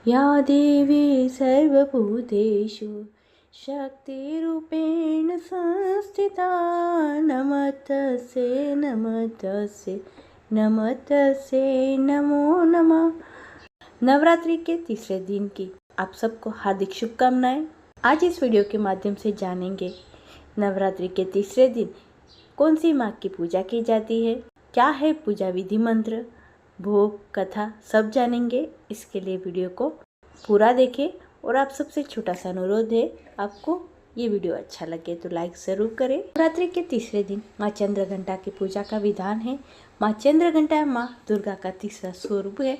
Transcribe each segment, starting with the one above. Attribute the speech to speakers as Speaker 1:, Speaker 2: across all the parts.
Speaker 1: या देवी सर्वभूतेषु शक्तिरूपेण संस्थिता नमस्तस्यै नमस्तस्यै नमस्तस्यै नमो नमः। नवरात्रि के तीसरे दिन की आप सबको हार्दिक शुभकामनाएं। आज इस वीडियो के माध्यम से जानेंगे नवरात्रि के तीसरे दिन कौन सी माँ की पूजा की जाती है, क्या है पूजा विधि, मंत्र, भोग, कथा, सब जानेंगे। इसके लिए वीडियो को पूरा देखें और आप सबसे छोटा सा अनुरोध है, आपको ये वीडियो अच्छा लगे तो लाइक ज़रूर करें। नवरात्रि के तीसरे दिन माँ चंद्रघंटा की पूजा का विधान है। माँ चंद्रघंटा माँ दुर्गा का तीसरा स्वरूप है।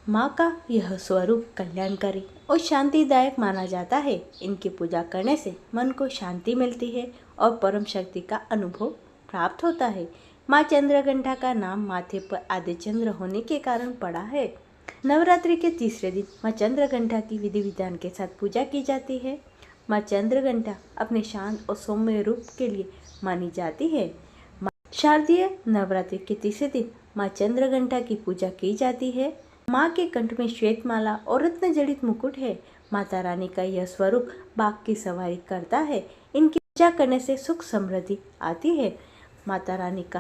Speaker 1: माँ का यह स्वरूप कल्याणकारी और शांतिदायक माना जाता है। इनकी पूजा करने से मन को शांति मिलती है और परम शक्ति का अनुभव प्राप्त होता है। माँ चंद्रघंटा का नाम माथे पर आधे चंद्र होने के कारण पड़ा है। नवरात्रि के तीसरे दिन माँ चंद्रघंटा की विधि विधान के साथ पूजा की जाती है। माँ चंद्रघंटा अपने शांत और सौम्य रूप के लिए मानी जाती है। शारदीय नवरात्रि के तीसरे दिन माँ चंद्रघंटा की पूजा की जाती है। माँ के कंठ में श्वेत माला और रत्न जड़ित मुकुट है। माता रानी का यह स्वरूप बाघ की सवारी करता है। इनकी पूजा करने से सुख समृद्धि आती है। माता रानी का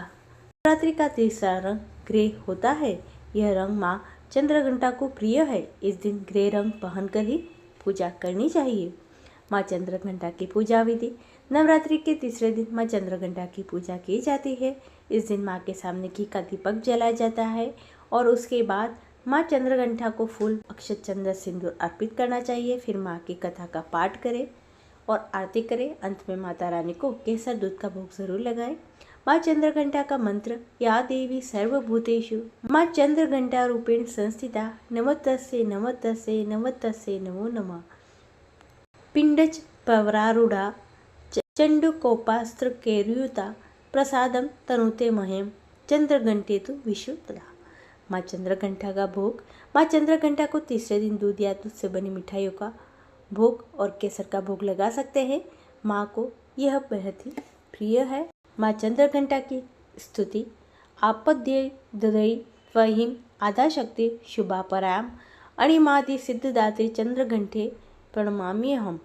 Speaker 1: नवरात्रि का तीसरा रंग ग्रे होता है। यह रंग माँ चंद्रघंटा को प्रिय है। इस दिन ग्रे रंग पहनकर ही पूजा करनी चाहिए। माँ चंद्रघंटा की पूजा विधि। नवरात्रि के तीसरे दिन माँ चंद्रघंटा की पूजा की जाती है। इस दिन माँ के सामने घी का दीपक जलाया जाता है और उसके बाद माँ चंद्रघंटा को फूल, अक्षत, चंदन, सिंदूर अर्पित करना चाहिए। फिर माँ की कथा का पाठ करें और आरती करें। अंत में माता रानी को केसर दूध का भोग जरूर लगाएं। माँ चंद्रघंटा का मंत्र, या देवी सर्वभूतेषु माँ चंद्रघंटा रूपेण संस्थिता नमस्तस्यै नमस्तस्यै नमस्तस्यै नमो नमः। पिंडच पवरारूढ़ा चंडकोपास्त्र केरुयुता प्रसादम तनुते मह्यम चंद्रघंटे तु विशुद्धता। माँ चंद्रघंटा का भोग। माँ चंद्रघंटा को तीसरे दिन दूध या दूध से बनी मिठाइयों का भोग और केसर का भोग लगा सकते हैं। माँ को यह बेहद ही प्रिय है। माँ चंद्रघंटा की स्तुति। आपद्ये ददई त्वहिं आद्याशक्ति शुभापरायाम अणिमादि सिद्धदात्री चंद्रघंटे प्रणमाम्यहम्।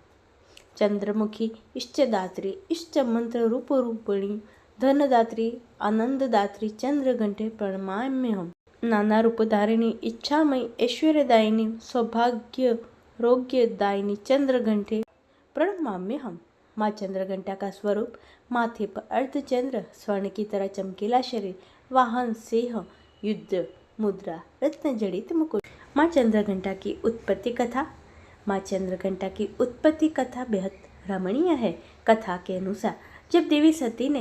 Speaker 1: चंद्रमुखी इष्टदात्री इष्ट मंत्र रूप रूपिणी धनदात्री आनंददात्री चंद्रघंटे प्रणमाम्यहम्। नाना रूपधारिणी इच्छामयी ऐश्वर्यदायिनी सौभाग्य रोग्यदायिनी चंद्रघंटे प्रणमाम्यहम्। माँ चंद्रघंटा का स्वरूप। माथे पर अर्धचंद्र, स्वर्ण की तरह चमकीला शरीर, वाहन सिंह, युद्ध मुद्रा, रत्न जड़ित मुकुट। माँ चंद्रघंटा की उत्पत्ति कथा। माँ चंद्रघंटा की उत्पत्ति कथा बेहद रमणीय है। कथा के अनुसार जब देवी सती ने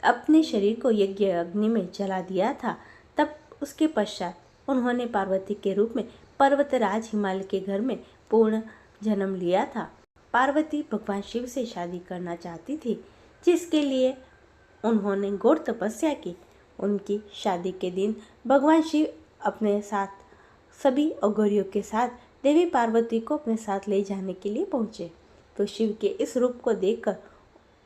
Speaker 1: अपने शरीर को यज्ञ अग्नि में जला दिया था, तब उसके पश्चात उन्होंने पार्वती के रूप में पर्वतराज हिमालय के घर में पूर्ण जन्म लिया था। पार्वती भगवान शिव से शादी करना चाहती थी, जिसके लिए उन्होंने घोर तपस्या की। उनकी शादी के दिन भगवान शिव अपने साथ सभी अघोरियों के साथ देवी पार्वती को अपने साथ ले जाने के लिए पहुँचे। तो शिव के इस रूप को देखकर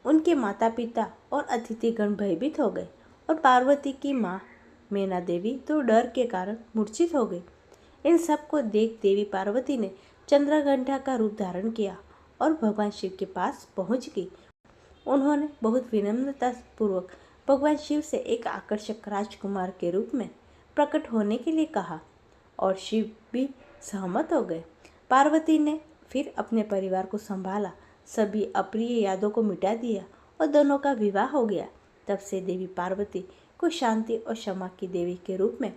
Speaker 1: उनके माता पिता और अतिथिगण भयभीत हो गए और पार्वती की माँ मैना देवी तो डर के कारण मूर्छित हो गई। इन सब को देख देवी पार्वती ने चंद्रघंटा का रूप धारण किया और भगवान शिव के पास पहुंच गई। उन्होंने बहुत विनम्रता पूर्वक भगवान शिव से एक आकर्षक राजकुमार के रूप में प्रकट होने के लिए कहा और शिव भी सहमत हो गए। पार्वती ने फिर अपने परिवार को संभाला, सभी अप्रिय यादों को मिटा दिया और दोनों का विवाह हो गया। तब से देवी पार्वती को शांति और क्षमा की देवी के रूप में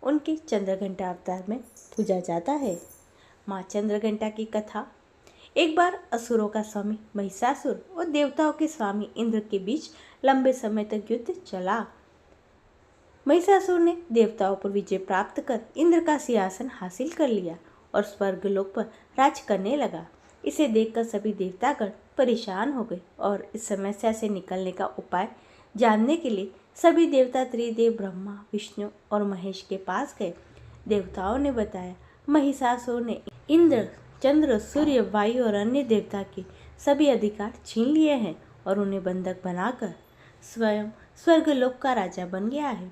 Speaker 1: उनकी चंद्रघंटा अवतार में पूजा जाता है। माँ चंद्रघंटा की कथा। एक बार असुरों का स्वामी महिषासुर और देवताओं के स्वामी इंद्र के बीच लंबे समय तक युद्ध चला। महिषासुर ने देवताओं पर विजय प्राप्त कर इंद्र का सिंहासन हासिल कर लिया और स्वर्गलोक पर राज करने लगा। इसे देखकर सभी देवतागण परेशान हो गए और इस समस्या से निकलने का उपाय जानने के लिए सभी देवता त्रिदेव ब्रह्मा, विष्णु और महेश के पास गए। देवताओं ने बताया, महिषासुर ने इंद्र, चंद्र, सूर्य, वायु और अन्य देवता के सभी अधिकार छीन लिए हैं और उन्हें बंधक बनाकर स्वयं स्वर्गलोक का राजा बन गया है।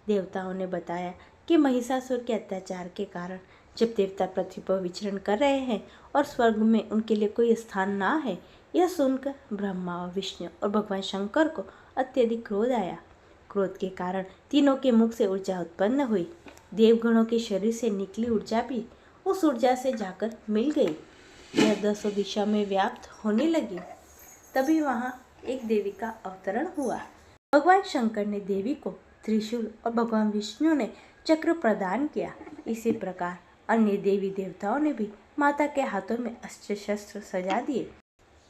Speaker 1: देवताओं ने बताया कि महिषासुर के अत्याचार के कारण जब देवता पृथ्वी पर विचरण कर रहे हैं और स्वर्ग में उनके लिए कोई स्थान ना है। यह सुनकर ब्रह्मा और विष्णु और भगवान शंकर को अत्यधिक क्रोध आया। क्रोध के कारण तीनों के मुख से ऊर्जा उत्पन्न हुई। देवगणों के शरीर से निकली ऊर्जा भी उस ऊर्जा से जाकर मिल गई। यह 10 दिशा में व्याप्त होने लगी। तभी वहाँ एक देवी का अवतरण हुआ। भगवान शंकर ने देवी को त्रिशूल और भगवान विष्णु ने चक्र प्रदान किया। इसी प्रकार अन्य देवी देवताओं ने भी माता के हाथों में अस्त्र शस्त्र सजा दिए।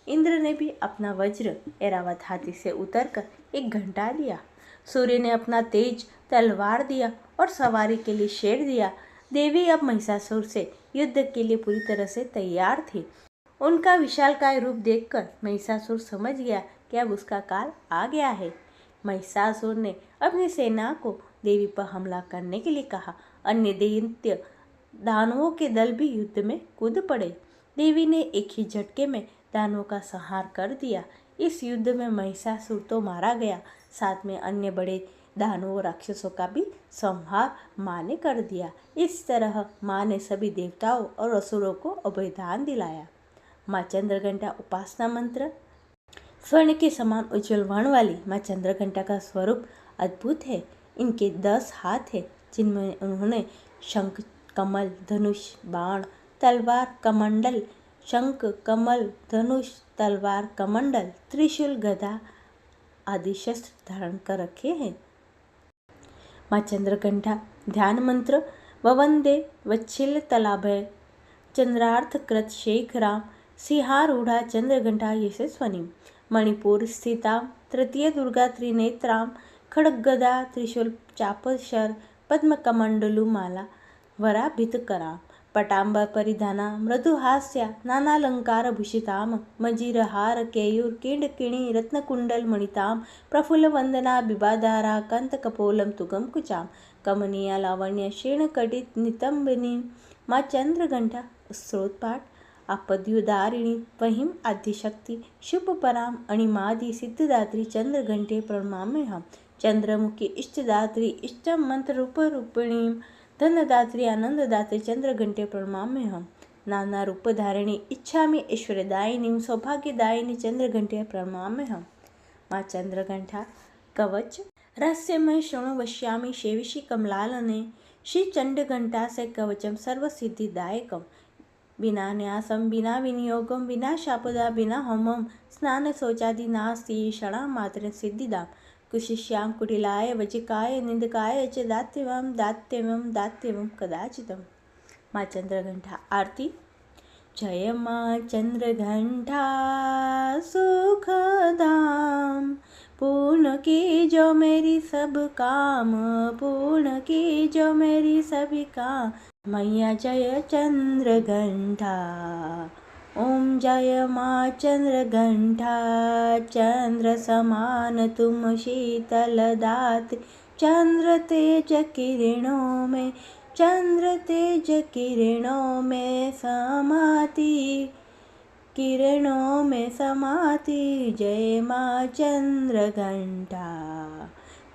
Speaker 1: इंद्र ने भी अपना वज्र ऐरावत हाथी से उतरकर एक घंटा दिया। सूर्य ने अपना तेज तलवार दिया और सवारी के लिए शेर दिया। देवी अब महिषासुर से युद्ध के लिए पूरी तरह से तैयार थी। उनका विशालकाय रूप देखकर महिषासुर समझ गया कि अब उसका काल आ गया है। महिषासुर ने अपनी सेना को देवी पर हमला करने के लिए कहा। अन्य दैत्य दानवों के दल भी युद्ध में कूद पड़े। देवी ने एक ही झटके में दानवों का संहार कर दिया। इस युद्ध में महिषासुर तो मारा गया, साथ में अन्य बड़े दानवों राक्षसों का भी संहार माँ ने कर दिया। इस तरह माँ ने सभी देवताओं और असुरों को अभयदान दिलाया। माँ चंद्रघंटा उपासना मंत्र। स्वर्ण के समान उज्जवल वर्ण वाली माँ चंद्रघंटा का स्वरूप अद्भुत है। इनके 10 हाथ हैं, जिनमें उन्होंने शंख, कमल, धनुष, बाण, तलवार, कमंडल, शंख, कमल, धनुष, तलवार, कमंडल, त्रिशूल, गदा आदि शस्त्र धारण कर रखे हैं। माँ चंद्रघंटा ध्यान मंत्र। ववंदे वच्छिल्लतलाभय चंद्रार्थकृत शेखराम सिंहारूढ़ा चंद्रघंटा यशस्वनी मणिपुर स्थितां तृतीय दुर्गा त्रिनेत्रां खड्गगदा त्रिशूल चापशर पद्मकमंडलुमाला वराभितकरां पटांबर परिधाना मृदुहास्या नानालंकारभूषितां मजीरहार केयूर किंडकिणी रत्नकुंडल मणितां प्रफुल्लवंदना बिबाधारा कंतकपोलं तुगं कुचां कमनीया लावण्य क्षीणकटित नितंबिनी माँ चंद्रघंटा स्त्रोतपाठ। आपद्युदारिणी वहीम आद्यशक्ति शुभपराम अणिमादि सिद्धदात्री चंद्रघंटे प्रणमाम्यहम्। चंद्रमुखी इष्टदात्री इष्टम मंत्र रूपरूपिणीं धनदात्री आनंददात्री चंद्रघंटे प्रणमाम्यहम्। नाना रूपधारिणी इच्छामि ऐश्वर्यदायिनीं सौभाग्यदायिनी चंद्रघंटे प्रणमाम्यहम्। माँ चंद्रघंटा कवच। रहस्यमय शृणुवश्यामि शेविषि कमलालने श्री चंडघंटा से कवचम सर्वसिद्धिदायकम बिना न्यासम बिना विनियोगम बिना शापदा बिना होमम स्नान शौचादि नास्ति क्षणा मात्र सिद्धिदाम कुशिष्यां कुटिलाय वजिकाय निंदकाय च दात्यवम दात्यवम दात्यवम कदाचितम। माँ चंद्रघंटा आरती। जय माँ चंद्रघंटा सुखदाम पूर्ण की जो मेरी सब काम, पूर्ण की जो मेरी सभी काम। मैया जय चंद्रघंटा। ओम जय माँ चंद्रघंटा। चंद्र समान तुम शीतल दात चंद्र तेज किरणों में, चंद्र तेज किरणों में समाती, किरणों में समाती। जय माँ चंद्रघंटा।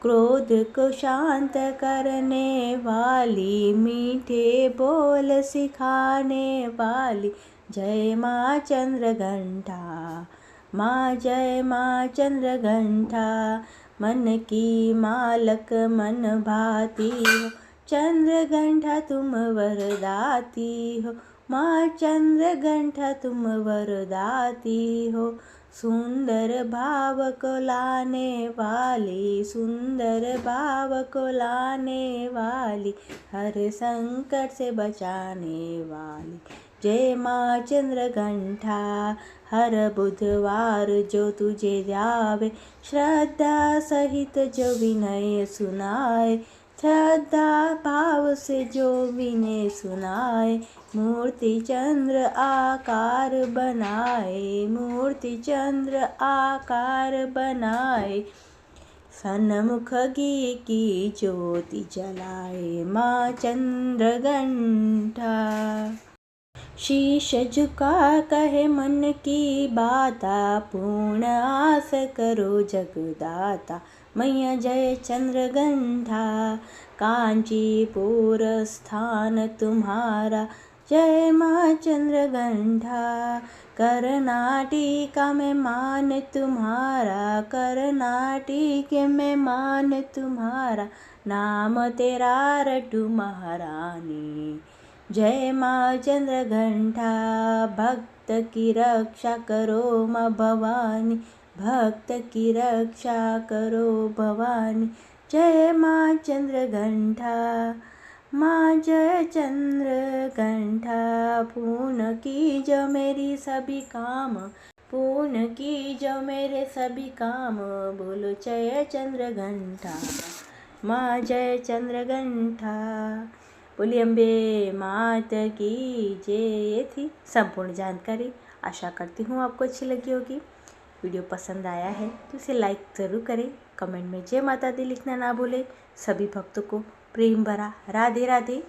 Speaker 1: क्रोध को शांत करने वाली, मीठे बोल सिखाने वाली जय माँ चंद्रघंटा। माँ जय माँ चंद्रघंटा। मन की मालक मन भाती हो चंद्रघंटा तुम वरदाती हो। माँ चंद्रघंटा तुम वरदाती हो। सुंदर भाव को लाने वाली, सुंदर भाव को लाने वाली, हर संकट से बचाने वाली जय माँ चंद्रघंटा। हर बुधवार जो तुझे ध्यावे, श्रद्धा सहित जो विनय सुनाए, श्रद्धा भाव से जो विनय सुनाए, मूर्ति चंद्र आकार बनाए, मूर्ति चंद्र आकार बनाए, सन्मुख घी की ज्योति जलाए माँ चंद्रघंटा। शीश झुका कहे मन की बाता, पूर्ण आस करो जगदाता मैया जय चंद्रघंटा। कांचीपुर स्थान तुम्हारा, जय माँ चंद्रघंटा। कर्नाटिका में मान तुम्हारा, कर्नाटिक में मान तुम्हारा, नाम तेरा रटू महारानी, जय माँ चंद्रघंटा। भक्त की रक्षा करो माँ भवानी, भक्त की रक्षा करो भवानी, जय माँ चंद्रघंटा। माँ जय चंद्रघंटा, पूर्ण की जो मेरी सभी काम, पूर्ण की जो मेरे सभी काम, बोलो जय चंद्रघंटा। माँ जय चंद्रघंटा। बोली अम्बे मात की जय। ये थी संपूर्ण जानकारी। आशा करती हूँ आपको अच्छी लगी होगी। वीडियो पसंद आया है तो इसे लाइक ज़रूर करें। कमेंट में जय माता दी लिखना ना भूलें। सभी भक्तों को प्रेम भरा राधे राधे।